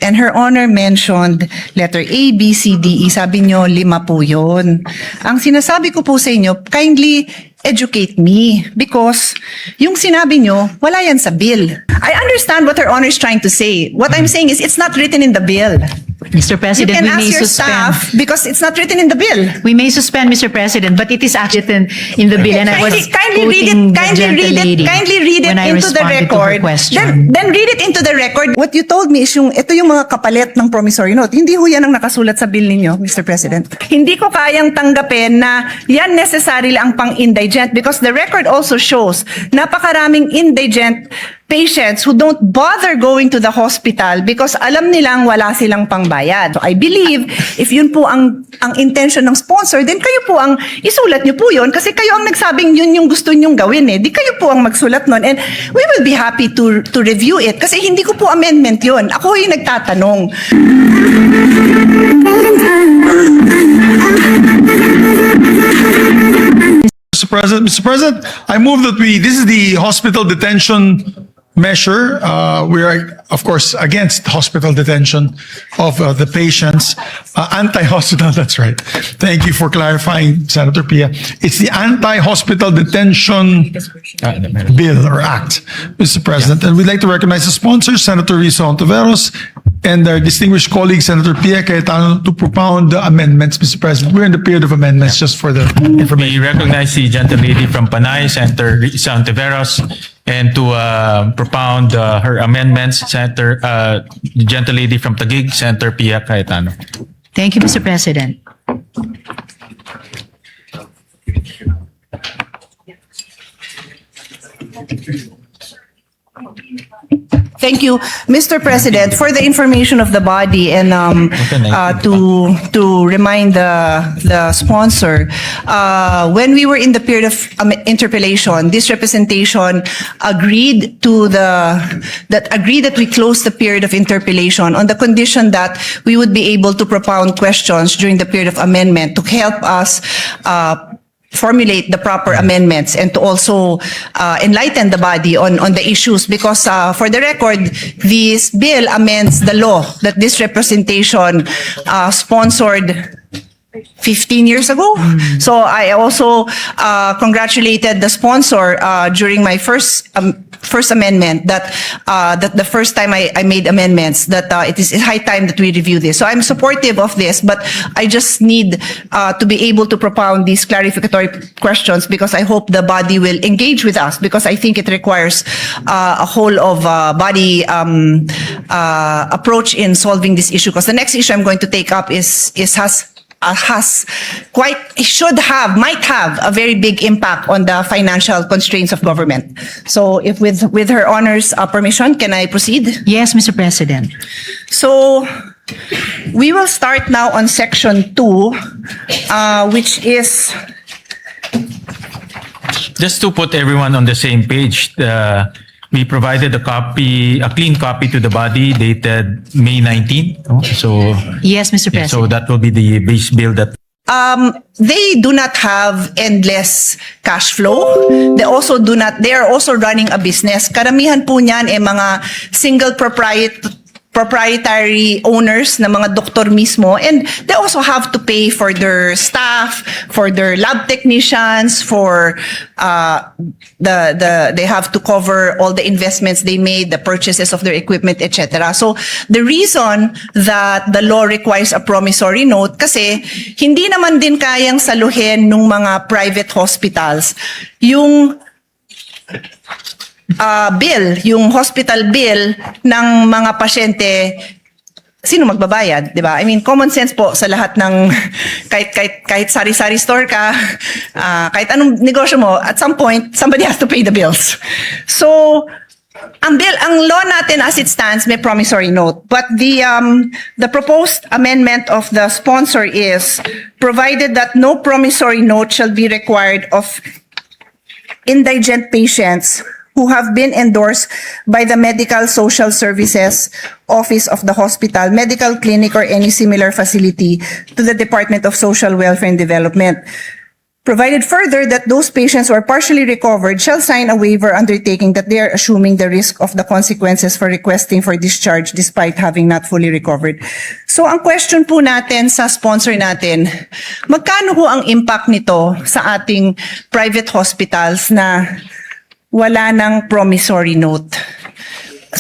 And Her Honor mentioned letter A, B, C, D, E. Sabi nyo, 5 po yun. Ang sinasabi ko po sa inyo, kindly educate me because yung sinabi nyo, wala yan sa bill. I understand what Her Honor is trying to say. What I'm saying is it's not written in the bill. Mr. President, You can we may ask your suspend. staff because it's not written in the bill. We may suspend, Mr. President, but it is actually in the bill, and I was Kindly read quoting it. the gentle lady when I into the responded to her record. question. Then read it into the record. What you told me is ito yung mga kapalit ng promissory note. Hindi ho yan ang nakasulat sa bill ninyo, Mr. President. Hindi ko kayang tanggapin na yan necessarily ang pang-indigent because the record also shows napakaraming indigent patients who don't bother going to the hospital because alam nilang wala silang pangbayad. So I believe if yun po ang intention ng sponsor, then kayo po ang isulat nyo po yun kasi kayo ang nagsabing yun yung gusto nyong gawin eh. Di kayo po ang magsulat nun and we will be happy to review it kasi hindi ko po amendment yun. Ako yung nagtatanong. Mr. President, I move that this is the hospital detention measure. We are, of course, against hospital detention of the patients. Anti-hospital, that's right. Thank you for clarifying, Senator Pia. It's the anti-hospital detention bill or act, Mr. President. And we'd like to recognize the sponsors, Senator Risa Ontiveros, and their distinguished colleague, Senator Pia Cayetano, to propound the amendments, Mr. President. We're in the period of amendments, just for the information. We recognize the gentle lady from Panay, Senator Risa Ontiveros, and to propound her amendments, Senator, the gentle lady from Taguig, Senator Pia Cayetano. Thank you, Mr. President. Thank you, Mr. President, for the information of the body and to remind the sponsor. When we were in the period of interpellation, this representation agreed that we close the period of interpellation on the condition that we would be able to propound questions during the period of amendment to help us formulate the proper amendments and to also enlighten the body on the issues because for the record, this bill amends the law that this representation sponsored 15 years ago. So I also congratulated the sponsor during my first amendment that the first time I made amendments that it is high time that we review this. So I'm supportive of this, but I just need to be able to propound these clarificatory questions because I hope the body will engage with us because I think it requires a whole of body approach in solving this issue. Because the next issue I'm going to take up might have a very big impact on the financial constraints of government. So if with Her Honor's permission, can I proceed? Yes, Mr. President. So we will start now on section 2, which is Just to put everyone on the same page, we provided a clean copy to the body dated May 19. So, Yes, Mr. yeah, President. so that will be the base bill that they do not have endless cash flow. They are also running a business. Karamihan po niyan mga single proprietary owners na mga doktor mismo, and they also have to pay for their staff, for their lab technicians, for they have to cover all the investments they made, the purchases of their equipment, etc. So the reason that the law requires a promissory note kasi hindi naman din kayang saluhin ng mga private hospitals yung yung hospital bill ng mga pasyente. Sino magbabayad, di ba? I mean, common sense po sa lahat ng kahit sari-sari store ka, kahit anong negosyo mo, at some point somebody has to pay the bills. So ang law natin as it stands may promissory note, but the proposed amendment of the sponsor is provided that no promissory note shall be required of indigent patients who have been endorsed by the Medical Social Services Office of the hospital, medical clinic, or any similar facility to the Department of Social Welfare and Development. provided further that those patients who are partially recovered shall sign a waiver undertaking that they are assuming the risk of the consequences for requesting for discharge despite having not fully recovered. So ang question po natin sa sponsor natin, magkano ho ang impact nito sa ating private hospitals na wala ng promissory note?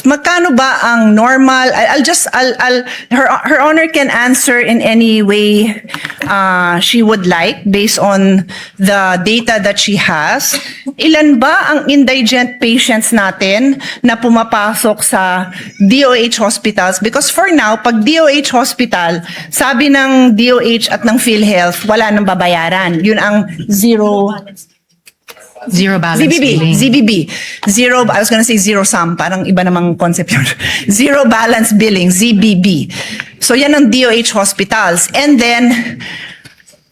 Magkano ba ang normal? Her honor can answer in any way she would like based on the data that she has. Ilan ba ang indigent patients natin na pumapasok sa DOH hospitals? Because for now, pag DOH hospital, sabi ng DOH at ng PhilHealth, wala nang babayaran. Yun ang zero Balance ZBB, billing. ZBB. Zero, I was gonna say zero sum, parang iba namang concept yun. Zero balance billing, ZBB. So yan ang DOH hospitals. And then,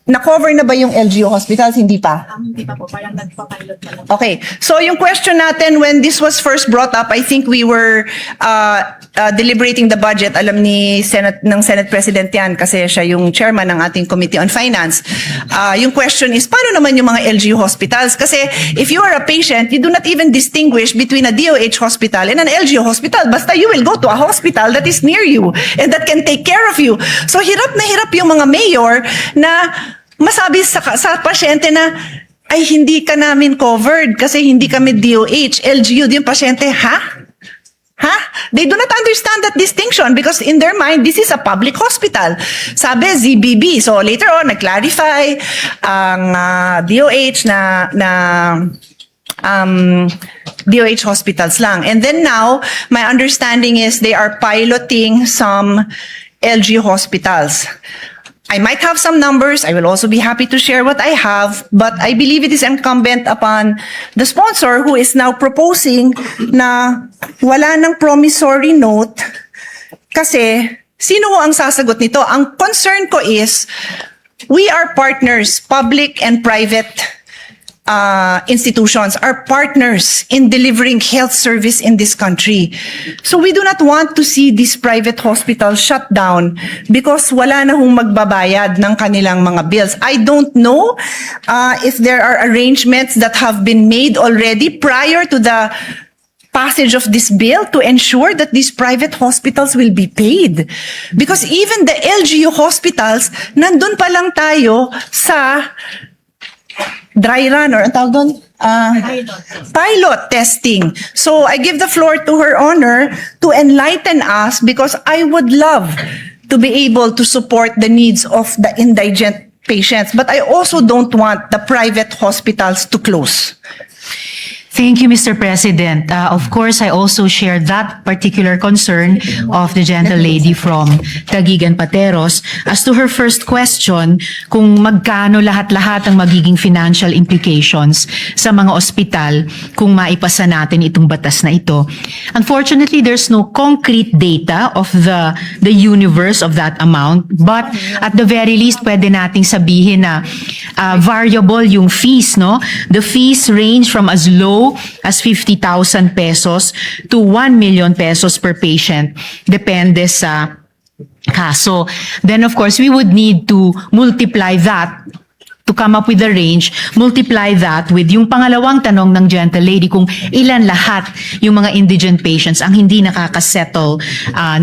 na-cover na ba yung LGU hospitals? Hindi pa? Hindi pa po, parang nagpa-pilot pa lang. Okay. So yung question natin when this was first brought up, I think we were deliberating the budget. Alam ni Senate President yan kasi siya yung chairman ng ating Committee on Finance. Yung question is, paano naman yung mga LGU hospitals? Kasi if you are a patient, you do not even distinguish between a DOH hospital and an LGU hospital. Basta you will go to a hospital that is near you and that can take care of you. So hirap na hirap yung mga mayor na masabi sa pasyente na, ay hindi ka namin covered kasi hindi kami DOH, LGU, yung pasyente, ha? Ha? They do not understand that distinction because in their mind, this is a public hospital. Sabi, ZBB. So later on, nag-clarify ang DOH na DOH hospitals lang. And then now, my understanding is they are piloting some LGU hospitals. I might have some numbers. I will also be happy to share what I have, but I believe it is incumbent upon the sponsor who is now proposing na wala ng promissory note kasi sino ang sasagot nito? Ang concern ko is we are partners, public and private institutions are partners in delivering health service in this country. So we do not want to see these private hospitals shut down because wala na hong magbabayad ng kanilang mga bills. I don't know if there are arrangements that have been made already prior to the passage of this bill to ensure that these private hospitals will be paid. Because even the LGU hospitals, nandun pa lang tayo sa dry run or ang tawag doon? Pilot testing. So I give the floor to Her Honor to enlighten us because I would love to be able to support the needs of the indigent patients. But I also don't want the private hospitals to close. Thank you, Mr. President. Of course, I also share that particular concern of the gentle lady from Taguig and Pateros. As to her first question, kung magkano lahat-lahat ang magiging financial implications sa mga ospital kung maipasa natin itong batas na ito. Unfortunately, there's no concrete data of the universe of that amount, but at the very least, pwede nating sabihin na variable yung fees, no? The fees range from as low as 50,000 pesos to 1 million pesos per patient. Depende sa kaso. Then of course, we would need to multiply that to come up with the range, multiply that with yung pangalawang tanong ng gentle lady kung ilan lahat yung mga indigent patients ang hindi nakakasettle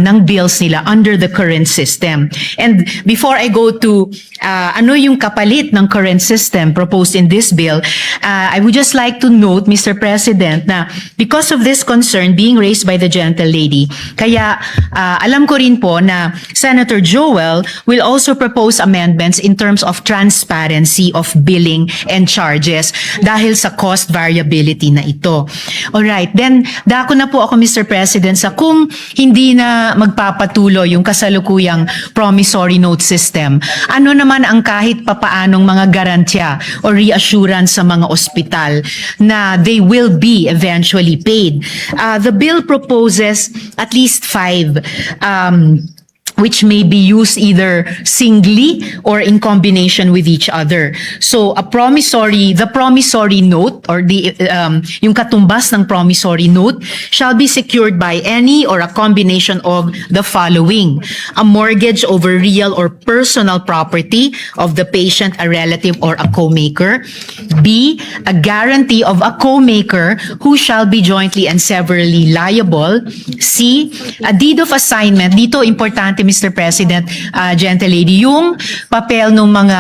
ng bills nila under the current system. And before I go to ano yung kapalit ng current system proposed in this bill, I would just like to note, Mr. President, na because of this concern being raised by the gentle lady, kaya alam ko rin po na Senator Joel will also propose amendments in terms of transparency of billing and charges dahil sa cost variability na ito. Alright, then dako na po ako, Mr. President, sa kung hindi na magpapatuloy yung kasalukuyang promissory note system, ano naman ang kahit papaanong mga garantya o reassurance sa mga ospital na they will be eventually paid. The bill proposes at least 5 which may be used either singly or in combination with each other. So the promissory note or yung katumbas ng promissory note shall be secured by any or a combination of the following: a mortgage over real or personal property of the patient, a relative, or a co-maker. B, a guarantee of a co-maker who shall be jointly and severally liable. C, a deed of assignment. Dito importante, Mr. President, Gentlelady, yung papel ng mga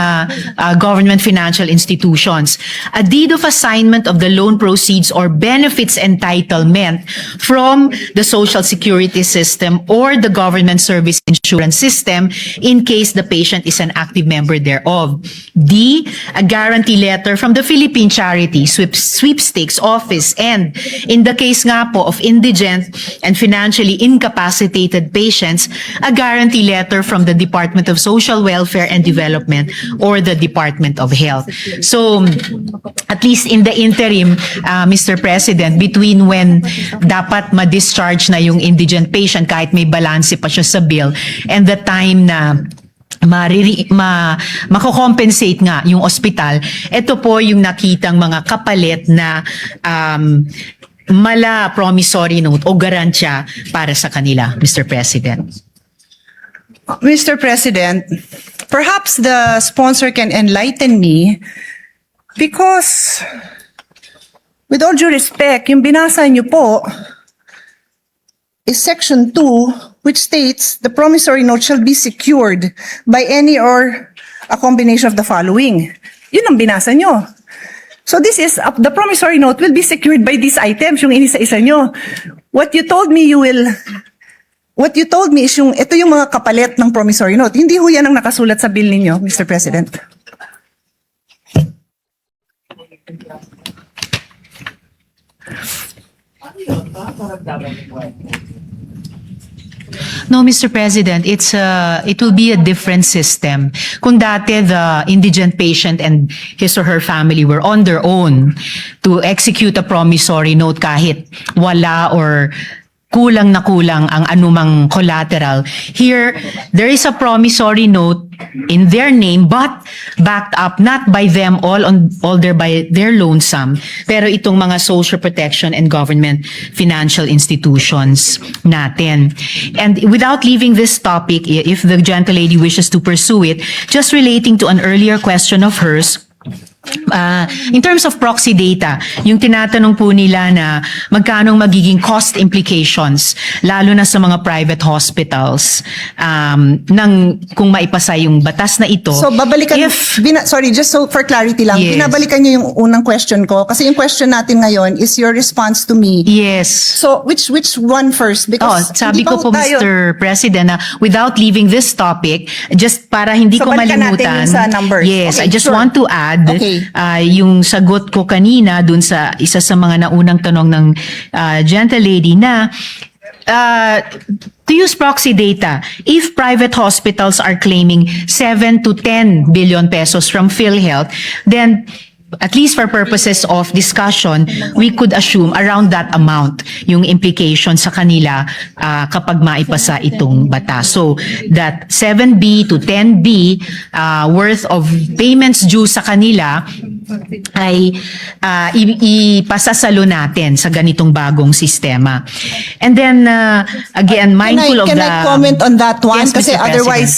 government financial institutions. A deed of assignment of the loan proceeds or benefits entitlement from the Social Security system or the government service insurance system in case the patient is an active member thereof. D, a guarantee letter from the Philippine Charity Sweepstakes Office, and in the case nga po of indigent and financially incapacitated patients, a guarantee letter from the Department of Social Welfare and Development or the Department of Health. So, at least in the interim, Mr. President, between when dapat ma-discharge na yung indigent patient kahit may balanse pa siya sa bill and the time na mako-compensate nga yung ospital, ito po yung nakitang mga kapalit na mala promissory note o garansya para sa kanila, Mr. President. Mr. President, perhaps the sponsor can enlighten me because, with all due respect, yung binasa niyo po is Section 2, which states the promissory note shall be secured by any or a combination of the following. Yun ang binasa niyo. So this is, the promissory note will be secured by these items, yung inisa-isa niyo. What you told me is ito yung mga kapalit ng promissory note. Hindi ho yan ang nakasulat sa bill ninyo, Mr. President. No, Mr. President, it will be a different system. Kung dati the indigent patient and his or her family were on their own to execute a promissory note kahit wala or kulang na kulang ang anumang collateral. Here, there is a promissory note in their name but backed up not by them all by their loan sum, pero itong mga social protection and government financial institutions natin. And without leaving this topic, if the gentlelady wishes to pursue it, just relating to an earlier question of hers, in terms of proxy data, yung tinatanong po nila na magkanong magiging cost implications, lalo na sa mga private hospitals, kung maipasa yung batas na ito. So babalikan, If- sorry, just so for clarity lang, Yes. binabalikan niyo yung unang question ko kasi yung question natin ngayon is your response to me. Yes. So which one first? Because Sabi hindi ko pa po, tayo- Mr. President, na without leaving this topic, just para hindi So, ko balikan natin malimutan. yung sa numbers. Yes, Okay, I just sure. want to add, Okay. yung sagot ko kanina dun sa isa sa mga naunang tanong ng gentlelady na to use proxy data, if private hospitals are claiming 7 to 10 billion pesos from PhilHealth, then at least for purposes of discussion, we could assume around that amount yung implication sa kanila kapag maipasa itong batas. So that 7B to 10B worth of payments due sa kanila ay ipasasalo natin sa ganitong bagong sistema. And then again, mindful of Can the... I comment on that one? Yes, Kasi Mr. President. otherwise,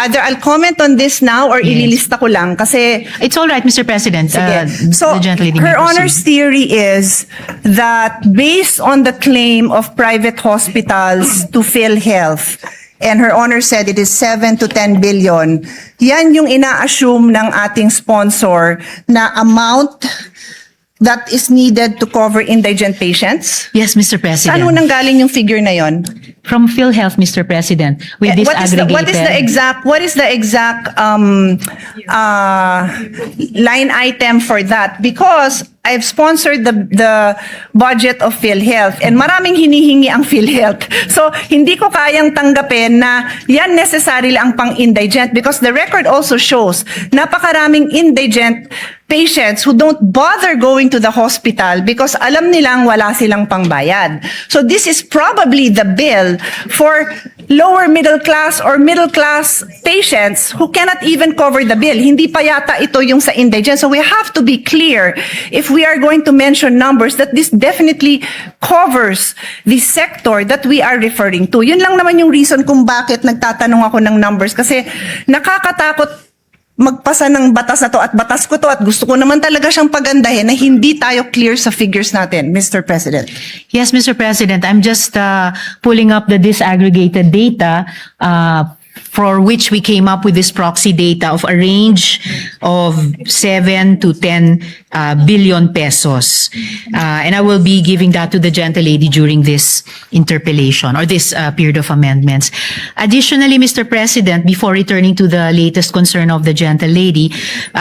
either I'll comment on this now or Yes. ililista ko lang kasi It's all right, Mr. President. Sige. So, the gentlelady may her proceed. Honor's theory is that based on the claim of private hospitals to PhilHealth, and her Honor said it is 7 to 10 billion, yan yung ina-assume ng ating sponsor na amount that is needed to cover indigent patients. Yes, Mr. President. Saan mo nanggaling yung figure na yon? From PhilHealth, Mr. President, with this What is the aggregated. what is the exact line item for that? Because I've sponsored the budget of PhilHealth and maraming hinihingi ang PhilHealth. So hindi ko kayang tanggapin na yan necessarily ang pang-indigent because the record also shows napakaraming indigent patients who don't bother going to the hospital because alam nilang wala silang pangbayad. So this is probably the bill for lower middle class or middle class patients who cannot even cover the bill. Hindi pa yata ito yung sa indigent. So we have to be clear if we are going to mention numbers that this definitely covers the sector that we are referring to. Yun lang naman yung reason kung bakit nagtatanong ako ng numbers kasi nakakatakot magpasa ng batas na to at batas ko to at gusto ko naman talaga siyang pagandahin na hindi tayo clear sa figures natin, Mr. President. Yes, Mr. President, I'm just pulling up the disaggregated data for which we came up with this proxy data of a range of 7 to 10 billion pesos. And I will be giving that to the gentlelady during this interpellation or this period of amendments. Additionally, Mr. President, before returning to the latest concern of the gentlelady,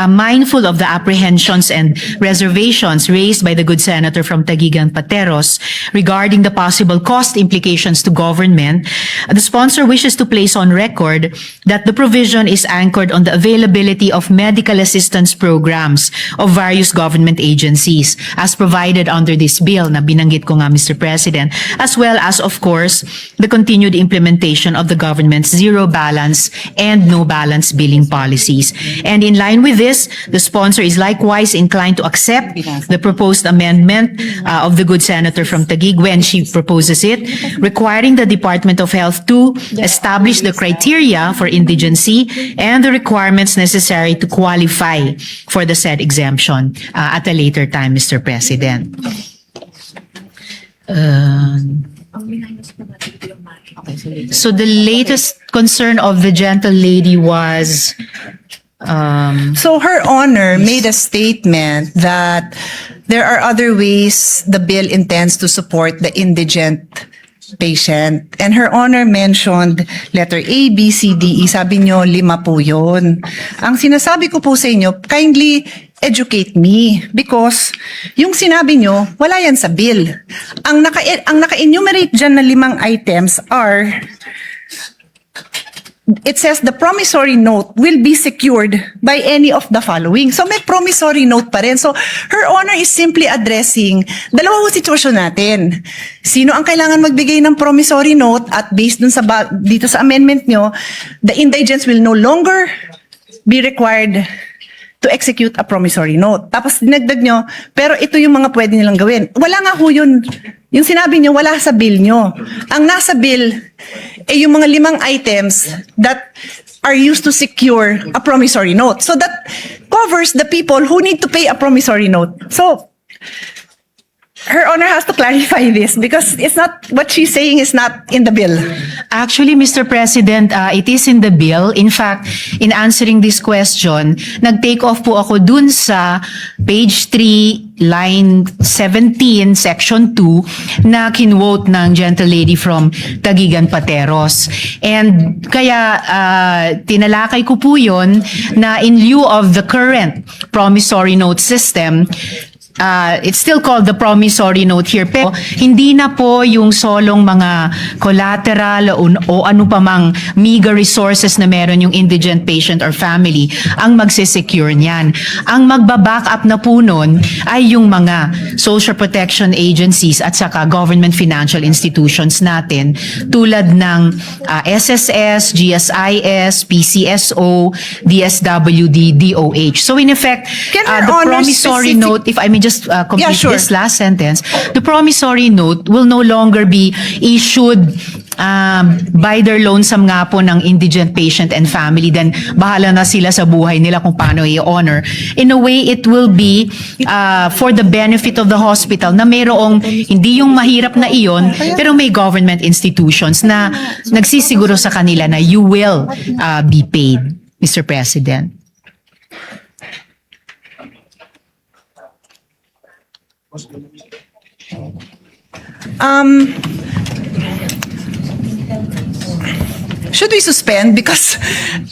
mindful of the apprehensions and reservations raised by the good senator from Taguig and Pateros regarding the possible cost implications to government, the sponsor wishes to place on record that the provision is anchored on the availability of medical assistance programs of various government agencies as provided under this bill na binanggit ko nga, Mr. President, as well as, of course, the continued implementation of the government's zero balance and no balance billing policies. And in line with this, the sponsor is likewise inclined to accept the proposed amendment of the good senator from Taguig when she proposes it, requiring the Department of Health to establish the criteria for indigency and the requirements necessary to qualify for the said exemption at a later time, Mr. President. So the latest concern of the gentlelady was So Her Honor made a statement that there are other ways the bill intends to support the indigent patient. And Her Honor mentioned letter A, B, C, D, E. Sabi nyo, 5 po yun. Ang sinasabi ko po sa inyo, kindly educate me because yung sinabi nyo, wala yan sa bill. Ang naka-enumerate dyan na 5 items are, it says the promissory note will be secured by any of the following. So may promissory note pa rin. So Her Honor is simply addressing dalawang sitwasyon natin. Sino ang kailangan magbigay ng promissory note at based dun sa dito sa amendment nyo, the indigents will no longer be required to execute a promissory note. Tapos dinagdag nyo, pero ito yung mga pwede nilang gawin. Wala nga ho yun. Yung sinabi nyo, wala sa bill nyo. Ang nasa bill, yung mga 5 items that are used to secure a promissory note. So that covers the people who need to pay a promissory note. So, Her Honor has to clarify this because it's not, what she's saying is not in the bill. Actually, Mr. President, it is in the bill. In fact, in answering this question, nag-take off po ako dun sa page 3, line 17, section 2, na kinwote ng gentlelady from Taguig and Pateros. And kaya tinalakay ko po yun na in lieu of the current promissory note system, it's still called the promissory note here, pero hindi na po yung solong mga collateral o ano pa mang meager resources na meron yung indigent patient or family ang magsisecure niyan. Ang magbaback up na po nun ay yung mga social protection agencies at saka government financial institutions natin tulad ng SSS, GSIS, PCSO, DSWD, DOH. So in effect, Can Her the Honor promissory note, if I may just complete Yeah, sure. this last sentence, the promissory note will no longer be issued by their lonesome nga po ng indigent patient and family, then bahala na sila sa buhay nila kung paano i-honor. In a way, it will be for the benefit of the hospital na mayroong hindi yung mahirap na iyon, pero may government institutions na nagsisiguro sa kanila na you will be paid, Mr. President. Should we suspend? Because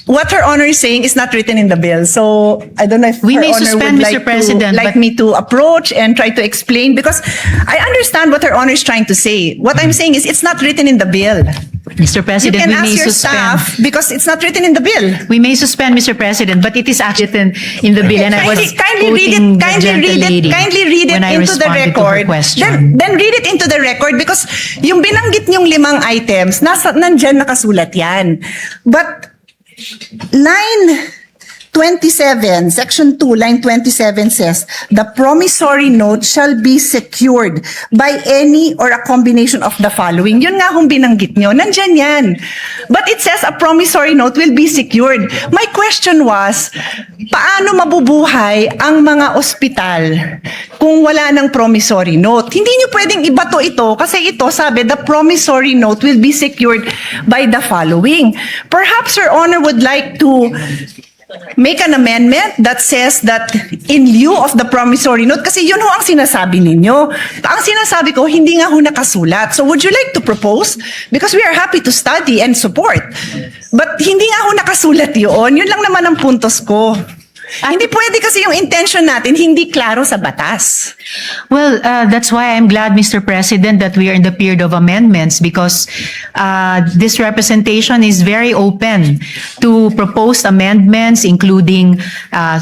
what Her Honor is saying is not written in the bill. So I don't know if We Her may Honor suspend, would Mr. President, like but- me to approach and try to explain because I understand what Her Honor is trying to say. What I'm saying is it's not written in the bill. Mr. You President, can we ask may your suspend. staff because it's not written in the bill. We may suspend, Mr. President, but it is actually in the bill, and I was Kindly read quoting it. the gentle lady Kindly read it when I into the responded to her record. question. Then read it into the record because yung binanggit niyong 5 items, nandyan nakasulat yan. But line 27, section 2, line 27 says, the promissory note shall be secured by any or a combination of the following. Yun nga kung binanggit nyo, nandyan yan. But it says a promissory note will be secured. My question was, paano mabubuhay ang mga ospital kung wala ng promissory note? Hindi nyo pwedeng ibato ito kasi ito sabi, the promissory note will be secured by the following. Perhaps Your Honor would like to make an amendment that says that in lieu of the promissory note, kasi yun ho ang sinasabi ninyo. Ang sinasabi ko, hindi nga ho nakasulat. So would you like to propose? Because we are happy to study and support. But hindi nga ho nakasulat yun. Yun lang naman ang puntos ko. Hindi pwede kasi yung intention natin hindi klaro sa batas. Well, that's why I'm glad, Mr. President, that we are in the period of amendments because this representation is very open to proposed amendments, including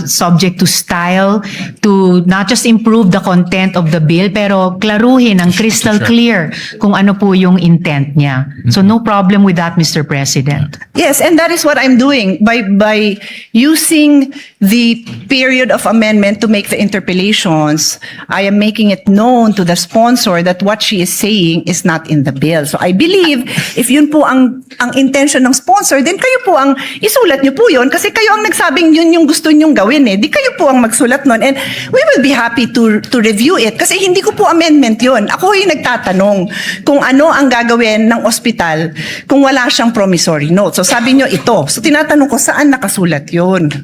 subject to style, to not just improve the content of the bill, pero klaruhin ang crystal clear kung ano po yung intent niya. So no problem with that, Mr. President. Yes, and that is what I'm doing by using the period of amendment to make the interpellations. I am making it known to the sponsor that what she is saying is not in the bill. So I believe if yun po ang intention ng sponsor, then kayo po ang isulat niyo po yun kasi kayo ang nagsabing yun yung gusto niyong gawin eh. Di kayo po ang magsulat nun and we will be happy to review it kasi hindi ko po amendment yun. Ako yung nagtatanong kung ano ang gagawin ng ospital kung wala siyang promissory note. So sabi niyo ito. So tinatanong ko saan nakasulat yun?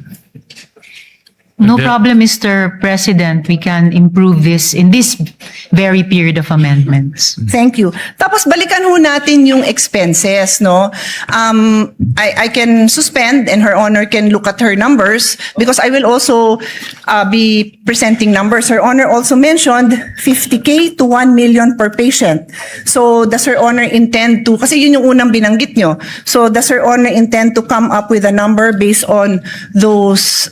No problem, Mr. President. We can improve this in this very period of amendments. Thank you. Tapos balikan ho natin yung expenses, no? I can suspend and Her Honor can look at her numbers because I will also be presenting numbers. Her Honor also mentioned 50K to 1 million per patient. So does Her Honor intend to, kasi yun yung unang binanggit nyo. So does Her Honor intend to come up with a number based on those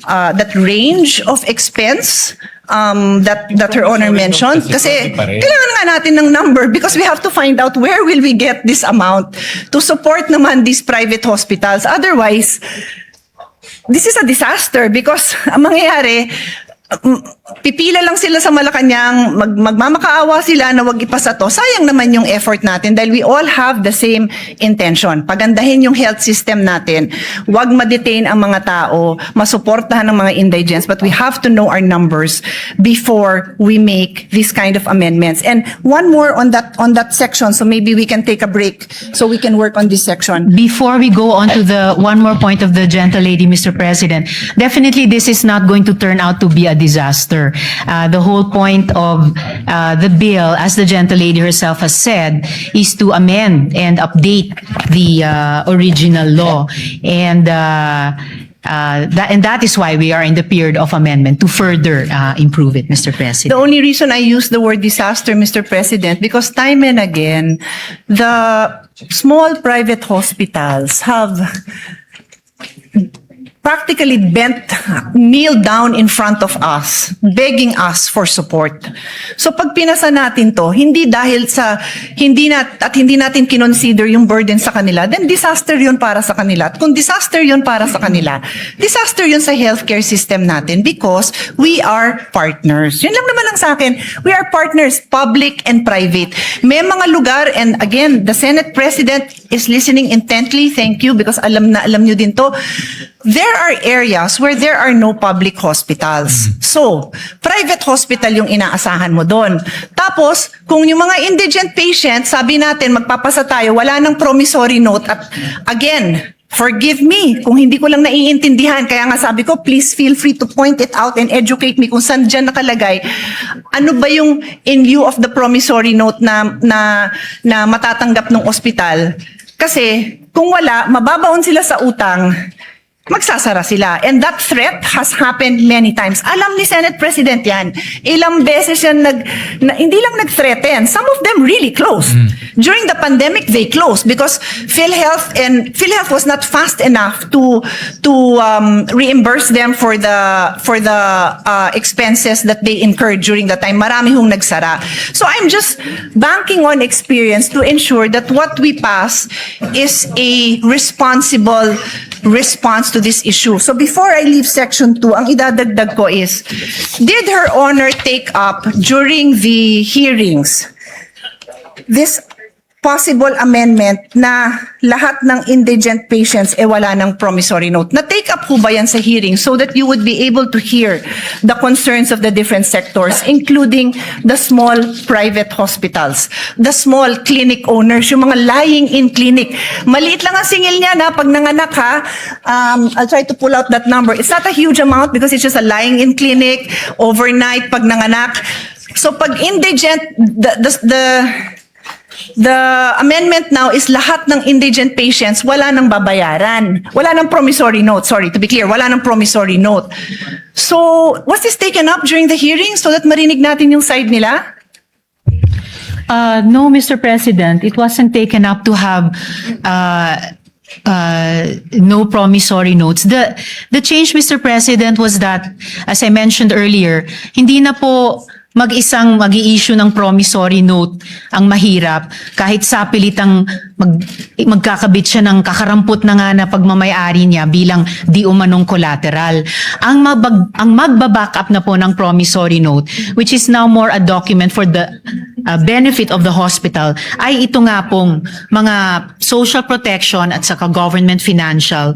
that range of expense that Her Honor mentioned? Kasi kailangan nga natin ng number because we have to find out where will we get this amount to support naman these private hospitals. Otherwise, this is a disaster because ang mangyayari, pipila lang sila sa Malacanang, magmamakaawa sila na wag ipasa to. Sayang naman yung effort natin dahil we all have the same intention. Pagandahin yung health system natin. Wag ma-detain ang mga tao, masuportahan ng mga indigents, but we have to know our numbers before we make this kind of amendments. And one more on that section, so maybe we can take a break so we can work on this section. Before we go on to the one more point of the gentle lady, Mr. President, definitely this is not going to turn out to be a disaster. The whole point of the bill, as the gentle lady herself has said, is to amend and update the original law. And that is why we are in the period of amendment to further improve it, Mr. The President. only reason I use the word disaster, Mr. President, because time and again, the small private hospitals have practically kneel down in front of us, begging us for support. So pag pinasa natin to, hindi dahil sa hindi natin kinonsider yung burden sa kanila, then disaster yun para sa kanila. At kung disaster yun para sa kanila, disaster yun sa healthcare system natin because we are partners. Yun lang naman ang sa akin. We are partners, public and private. May mga lugar, and again, the Senate President is listening intently. Thank you because alam nyo din to. There are areas where there are no public hospitals. So, private hospital yung inaasahan mo doon. Tapos, kung yung mga indigent patients, sabi natin, magpapasa tayo, wala nang promissory note. At again, forgive me kung hindi ko lang naiintindihan. Kaya nga sabi ko, please feel free to point it out and educate me kung saan dyan nakalagay. Ano ba yung in lieu of the promissory note na matatanggap ng ospital? Kasi, kung wala, mababaon sila sa utang. magsasara sila. And that threat has happened many times. Alam ni Senate President yan. Ilang beses yan hindi lang nag-threaten. Some of them really closed. During the pandemic, they closed because PhilHealth was not fast enough to reimburse them for the expenses that they incurred during the time. Marami hong nagsara. So I'm just banking on experience to ensure that what we pass is a responsible response to this issue. So before I leave section 2, ang idadagdag ko is, did Her Honor take up during the hearings this possible amendment na lahat ng indigent patients wala ng promissory note? Na-take up po ba yan sa hearing so that you would be able to hear the concerns of the different sectors, including the small private hospitals, the small clinic owners, yung mga lying-in clinic. Maliit lang ang singil niya na pag nanganak ha, I'll try to pull out that number. It's not a huge amount because it's just a lying-in clinic, overnight pag nanganak. So pag indigent, the amendment now is lahat ng indigent patients wala nang babayaran. Wala nang promissory note. Sorry, to be clear, wala nang promissory note. So, was this taken up during the hearing so that marinig natin yung side nila? No, Mr. President, it wasn't taken up to have no promissory notes. The change, Mr. President, was that, as I mentioned earlier, hindi na po mag-isang mag-i-issue ng promissory note ang mahirap kahit sapilit ang magkakabit siya ng kakarampot na nga na pagmamayari niya bilang di umanong collateral. Ang magbaback up na po ng promissory note, which is now more a document for the benefit of the hospital, ay ito nga pong mga social protection at saka government financial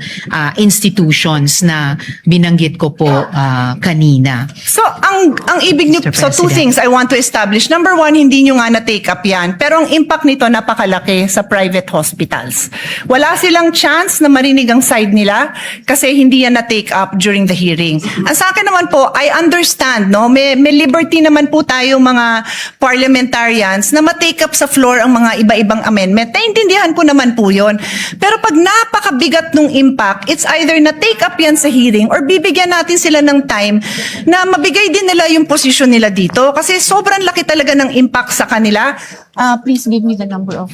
institutions na binanggit ko po kanina. So, ang ibig niyo, Mr. so two President. things I want to establish. Number one, hindi nyo nga na-take up yan. Pero ang impact nito napakalaki sa private hospitals. Wala silang chance na marinig ang side nila kasi hindi yan na-take up during the hearing. Ang sa akin naman po, I understand, no? May liberty naman po tayo mga parliamentarians na ma-take up sa floor ang mga iba-ibang amendment. Naintindihan ko naman po yun. Pero pag napakabigat nung impact, it's either na-take up yan sa hearing or bibigyan natin sila ng time na mabigay din nila yung posisyon nila dito. Kasi sobrang laki talaga ng impact sa kanila. Please give me the number of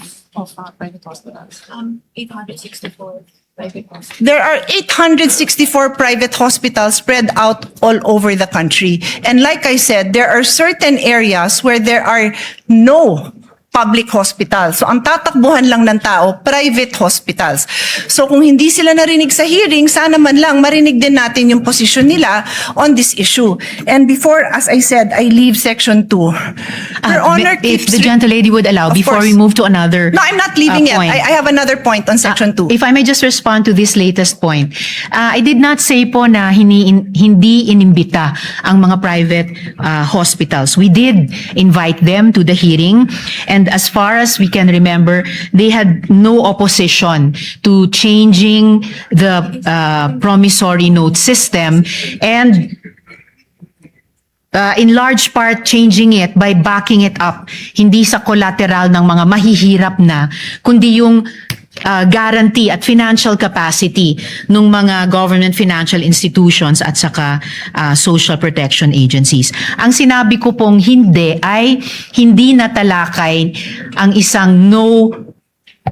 private hospitals. 864 private hospitals. There are 864 private hospitals spread out all over the country. And like I said, there are certain areas where there are no public hospitals. So ang tatakbuhan lang ng tao, private hospitals. So kung hindi sila narinig sa hearing, sana man lang marinig din natin yung posisyon nila on this issue. And before, as I said, I leave section 2. Her Honor If keeps... the gentlelady would allow, Of before course. we move to another No, I'm not leaving yet. point. I have another point on section 2. If I may just respond to this latest point. I did not say po na hindi inimbita ang mga private hospitals. We did invite them to the hearing, and as far as we can remember, they had no opposition to changing the promissory note system, and in large part changing it by backing it up, hindi sa collateral ng mga mahihirap na, kundi yung guarantee at financial capacity ng mga government financial institutions at saka social protection agencies. Ang sinabi ko pong hindi ay hindi natalakay ang isang no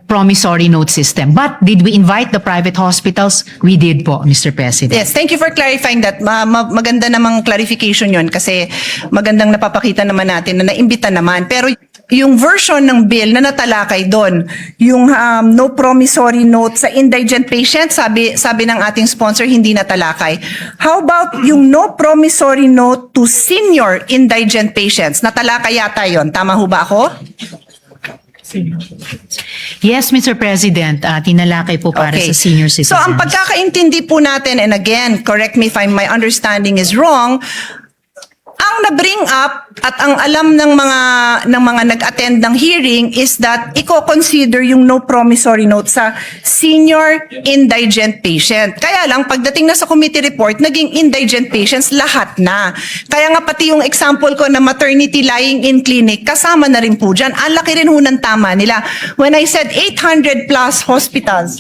promissory note system. But did we invite the private hospitals? We did po, Mr. President. Yes, thank you for clarifying that. Maganda namang clarification yon kasi magandang napapakita naman natin na naimbita naman. Pero yung version ng bill na natalakay doon, yung no promissory note sa indigent patient, sabi ng ating sponsor, hindi natalakay. How about yung no promissory note to senior indigent patients? Natalakay yata yon. Tama ho ba ako? Yes, Mr. President, tinalakay po para sa senior citizens. So ang pagkakaintindi po natin, and again, correct me if my understanding is wrong, ang na-bring up at ang alam ng mga nag-attend ng hearing is that i-consider yung no promissory note sa senior indigent patient. Kaya lang, pagdating na sa committee report, naging indigent patients lahat na. Kaya nga pati yung example ko na maternity lying-in clinic, kasama na rin po dyan. Ang laki rin ho ng tama nila. When I said 800 plus hospitals,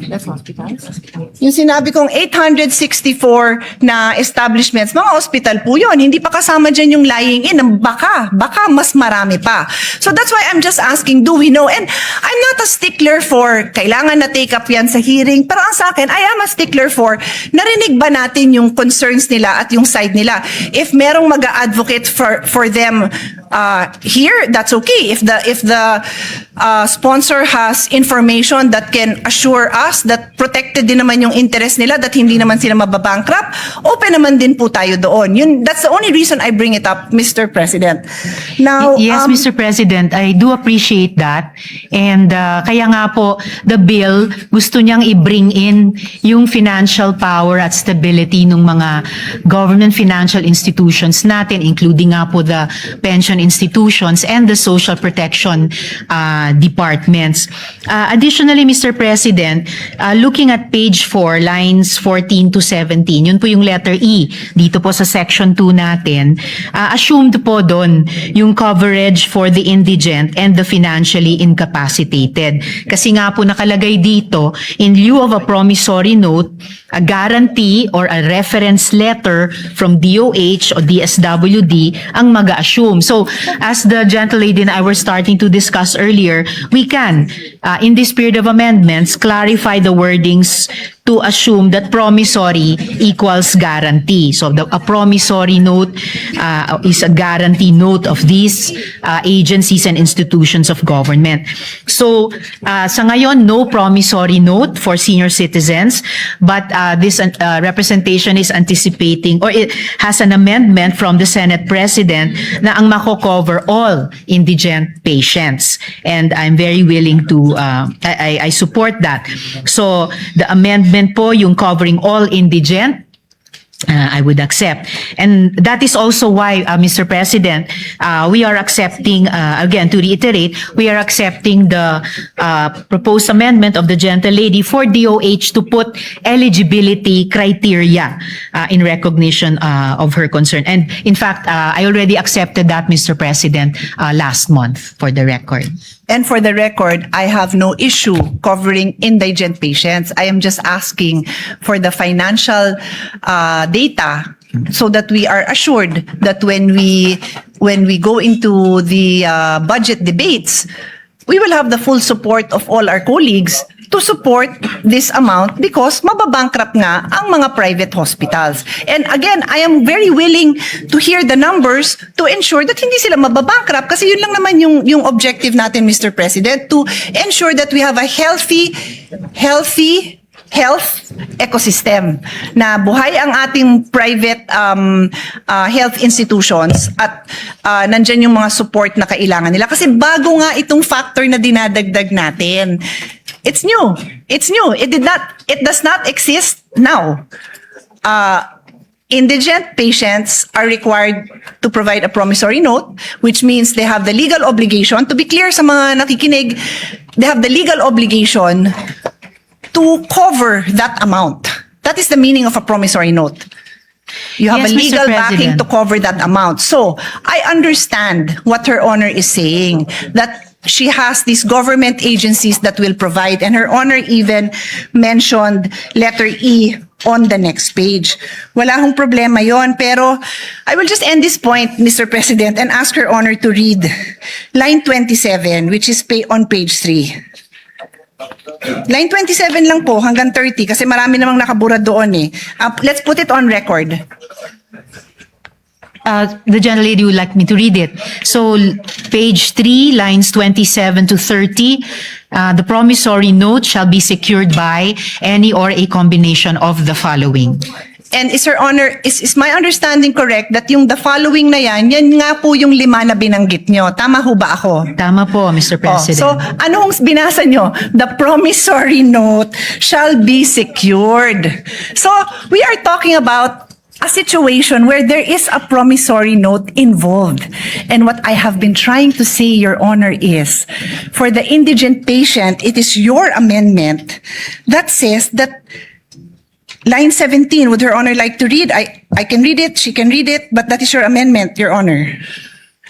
That's hospitals. Yung sinabi kong 864 na establishments, mga hospital po yun. Hindi pa kasama dyan yung lying in. Baka mas marami pa. So that's why I'm just asking, do we know? And I'm not a stickler for kailangan na take up yan sa hearing. Pero ang sa akin, I am a stickler for narinig ba natin yung concerns nila at yung side nila. If merong mag-advocate for them here, that's okay. If the sponsor has information that can assure us that protected din naman yung interest nila, that hindi naman sila mababankrupt, open naman din po tayo doon. That's the only reason I bring it up, Mr. President. Now, Yes, Mr. President, I do appreciate that. And kaya nga po, the bill, gusto niyang i-bring in yung financial power at stability ng mga government financial institutions natin, including nga po the pension institutions and the social protection departments. Additionally, Mr. President, looking at page 4, lines 14 to 17, yun po yung letter E dito po sa section 2 natin, assumed po doon yung coverage for the indigent and the financially incapacitated. Kasi nga po nakalagay dito, in lieu of a promissory note, a guarantee or a reference letter from DOH o DSWD ang mag-assume. So, as the gentlelady and I were starting to discuss earlier, we can, in this period of amendments, clarify the wordings to assume that promissory equals guarantee. So, a promissory note is a guarantee note of these agencies and institutions of government. So, sa ngayon, no promissory note for senior citizens, but this representation is anticipating or it has an amendment from the Senate President na ang mako-cover all indigent patients. And I'm very willing to, I support that. So, the amendment po, yung covering all indigent, I would accept. And that is also why, Mr. President, we are accepting, again, to reiterate, we are accepting the proposed amendment of the gentlelady for DOH to put eligibility criteria in recognition of her concern. And in fact, I already accepted that, Mr. President, last month, for the record. and for the record, I have no issue covering indigent patients. I am just asking for the financial data so that we are assured that when we go into the budget debates, we will have the full support of all our colleagues to support this amount because mababankrupt nga ang mga private hospitals. And again, I am very willing to hear the numbers to ensure that hindi sila mababankrupt kasi yun lang naman yung objective natin, Mr. President, to ensure that we have a healthy health ecosystem na buhay ang ating private health institutions at nandyan yung mga support na kailangan nila. Kasi bago nga itong factor na dinadagdag natin. It's new. It's new. It does not exist now. Indigent patients are required to provide a promissory note, which means they have the legal obligation, to be clear sa mga nakikinig, they have the legal obligation to cover that amount. That is the meaning of a promissory note. You have Yes, a Mr. legal backing President. to cover that amount. So, I understand what Her Honor is saying, that she has these government agencies that will provide, and Her Honor even mentioned letter E on the next page. Wala hong problema yon, pero I will just end this point, Mr. President, and ask Her Honor to read line 27, which is on page 3. Line 27 lang po, hanggang 30, kasi marami namang nakabura doon eh. Let's put it on record. The gentlelady would like me to read it. So, page 3, lines 27 to 30, the promissory note shall be secured by any or a combination of the following. And is Her Honor, is my understanding correct that yung the following na yan nga po yung 5 na binanggit nyo. Tama ho ba ako? Tama po, Mr. President. So, anong binasa nyo? The promissory note shall be secured. So, we are talking about a situation where there is a promissory note involved. And what I have been trying to say, Your Honor, is for the indigent patient, it is your amendment that says that line 17, would Her Honor like to read? I can read it, she can read it, but that is your amendment, Your Honor.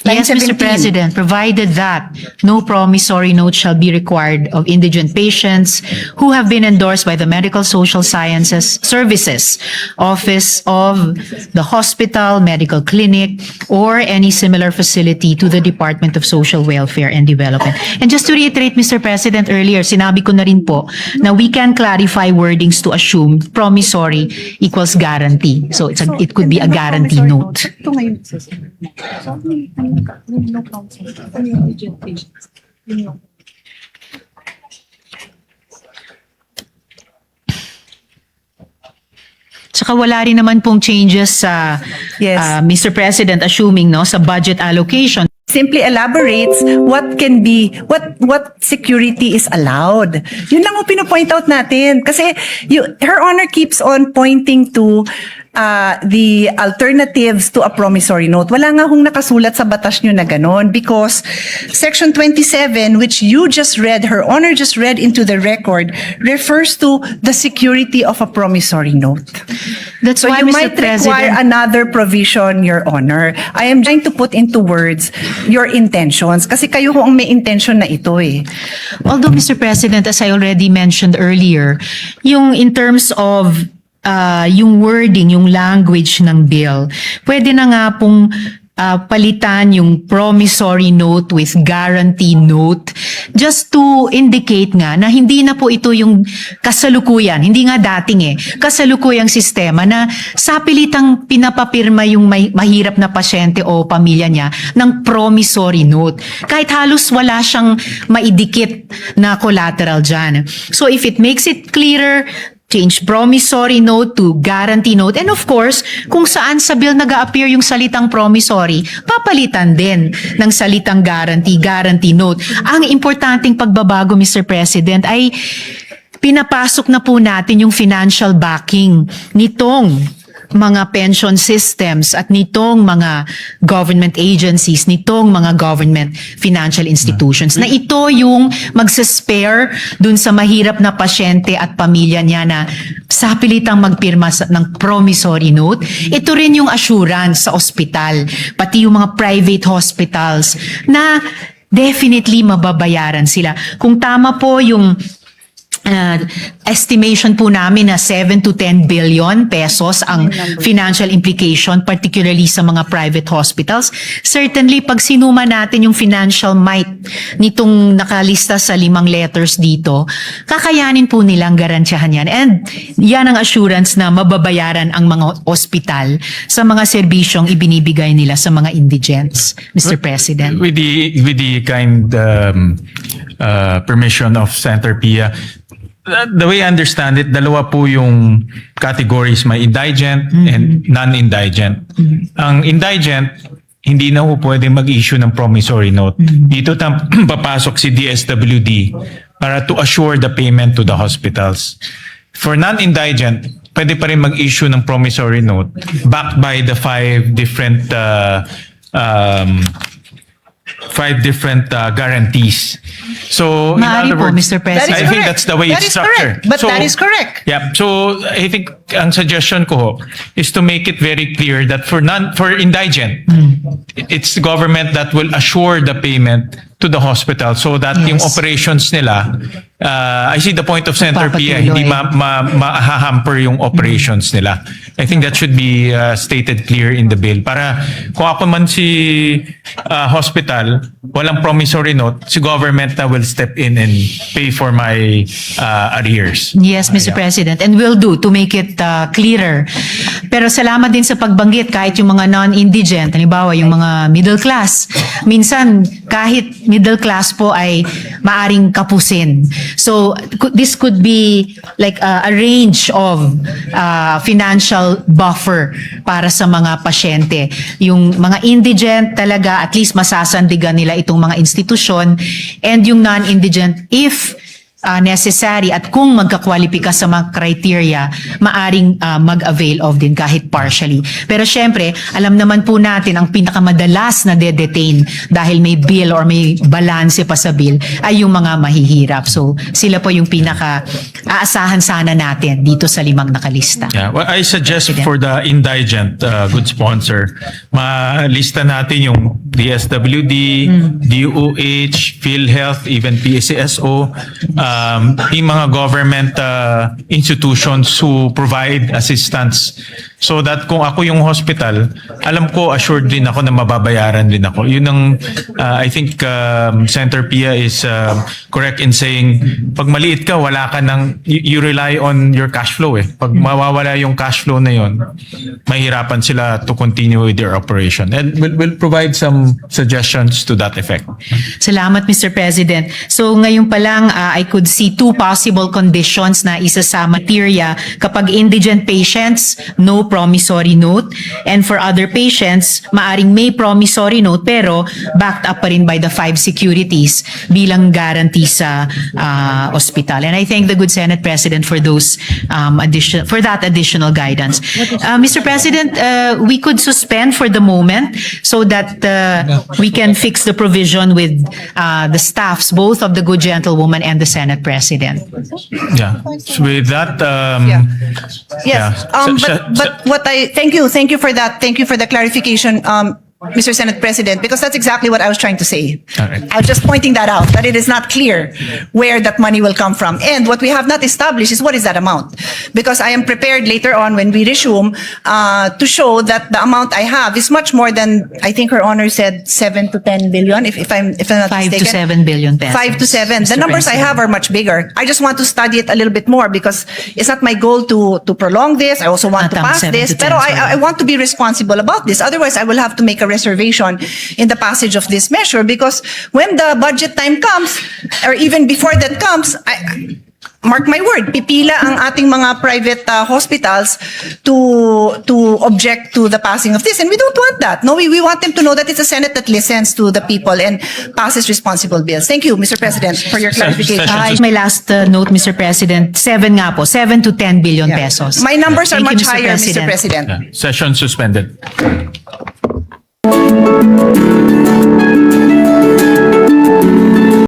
Line Yes, Mr. 17. President, provided that no promissory note shall be required of indigent patients who have been endorsed by the Medical Social Sciences Services Office of the hospital, medical clinic, or any similar facility to the Department of Social Welfare and Development. And just to reiterate, Mr. President, earlier, sinabi ko na rin po na we can clarify wordings to assume promissory equals guarantee. So it could be a guarantee note. Ito ngayon. So, no counsel. Indigent patients. Yun yung Tsaka wala rin naman pong changes sa Yes. Mr. President, assuming no sa budget allocation. Simply elaborates what can be, what security is allowed. Yun lang ang pinopoint out natin. Kasi Her Honor keeps on pointing to the alternatives to a promissory note. Wala nga hong nakasulat sa batas nyo na ganon because Section 27, which you just read, Her Honor just read into the record, refers to the security of a promissory note. That's So why, you Mr. might require President, another provision, Your Honor. I am trying to put into words your intentions kasi kayo ho ang may intention na ito eh. although Mr. President, as I already mentioned earlier, yung in terms of yung wording, yung language ng bill, pwede na nga pong palitan yung promissory note with guarantee note just to indicate nga na hindi na po ito yung kasalukuyan, hindi nga dating kasalukuyang sistema na sapilitang pinapapirma yung mahirap na pasyente o pamilya niya ng promissory note. Kahit halos wala siyang maidikit na collateral dyan. So if it makes it clearer, change promissory note to guarantee note. And of course, kung saan sa bill nag-a-appear yung salitang promissory, papalitan din ng salitang guarantee note. Ang importanteng pagbabago, Mr. President, ay pinapasok na po natin yung financial backing nitong mga pension systems at nitong mga government agencies, nitong mga government financial institutions, na ito yung magsaspare dun sa mahirap na pasyente at pamilya niya na sapilitang magpirma ng promissory note. Ito rin yung assurance sa ospital, pati yung mga private hospitals na definitely mababayaran sila. Kung tama po yung estimation po namin na 7 to 10 billion pesos ang financial implication, particularly sa mga private hospitals. Certainly, pag sinuma natin yung financial might nitong nakalista sa 5 letters dito, kakayanin po nilang garantyahan yan. And yan ang assurance na mababayaran ang mga ospital sa mga serbisyong ibinibigay nila sa mga indigents, Mr. President. With the kind permission of Senator Pia, the way I understand it, dalawa po yung categories, may indigent and non-indigent. Ang indigent, hindi na po pwede mag-issue ng promissory note. Dito papasok si DSWD para to assure the payment to the hospitals. For non-indigent, pwede pa rin mag-issue ng promissory note backed by the 5 different guarantees. So, in Maaari other po, words, Mr. President. I think that's the way That it's is structured. correct. But that is correct. Yeah. So, I think ang suggestion ko ho is to make it very clear that for indigent, it's the government that will assure the payment to the hospital so that yung Yes. operations nila, I see the point of Senator Pia, Papatuloy. hindi ma-hamper yung operations nila. I think that should be stated clear in the bill. Para kung ako man si hospital, walang promissory note, si government na will step in and pay for my arrears. Yes, Mr. President. And will do to make it clearer. Pero salamat din sa pagbanggit kahit yung mga non-indigent, halimbawa yung mga middle class. Minsan, kahit middle class po ay maaring kapusin. So, this could be like a range of financial buffer para sa mga pasyente. Yung mga indigent talaga, at least masasandigan nila itong mga institusyon, and yung non-indigent, if necessary at kung magkakwalipika sa mga criteria, maaring mag-avail of din kahit partially. Pero syempre, alam naman po natin ang pinakamadalas na de-detain dahil may bill or may balanse pa sa bill ay yung mga mahihirap. So sila po yung pinaka-aasahan sana natin dito sa 5 nakalista. Yeah, well, I suggest for the indigent, good sponsor, malista natin yung DSWD, DOH, PhilHealth, even PCSO, yung mga government institutions who provide assistance, so that kung ako yung hospital, alam ko, assured din ako na mababayaran din ako. Yun ang, I think Senator Pia is correct in saying, pag maliit ka, wala ka ng, you rely on your cash flow eh. Pag mawawala yung cash flow na yun, mahirapan sila to continue with their operation. And we'll provide some suggestions to that effect. Salamat, Mr. President. So ngayon pa lang, I could see 2 possible conditions na isa sa materia. Kapag indigent patients, no promissory note. And for other patients, maaring may promissory note pero backed up pa rin by the 5 securities bilang guarantee sa hospital. And I thank the good Senate President for those for that additional guidance. Mr. President, we could suspend for the moment so that we can fix the provision with the staffs, both of the good gentlewoman and the Senate President. Yeah. So with that, Yes, yeah. but what thank you for that. Thank you for the clarification, Mr. Senate President, because that's exactly what I was trying to say. All right. I was just pointing that out, that it is not clear where that money will come from. And what we have not established is what is that amount. Because I am prepared later on when we resume to show that the amount I have is much more than, I think Her Honor said 7 to 10 billion, if I'm not 5 mistaken. to 7 billion pesos. 5 to 7. The Mr. numbers I President. have are much bigger. I just want to study it a little bit more because it's not my goal to prolong this. I also want to Tama, pass 7 this. to 10, Pero sorry. I want to be responsible about this. Otherwise, I will have to make a reservation in the passage of this measure because when the budget time comes, or even before that comes, mark my word, pipila ang ating mga private hospitals to object to the passing of this. And we don't want that. No, we want them to know that it's a Senate that listens to the people and passes responsible bills. Thank you, Mr. President, for your clarification. Session My last note, Mr. President, 7 nga po, 7 to 10 billion pesos. My numbers are Thank you, much higher, Mr. President. Yeah. Session suspended.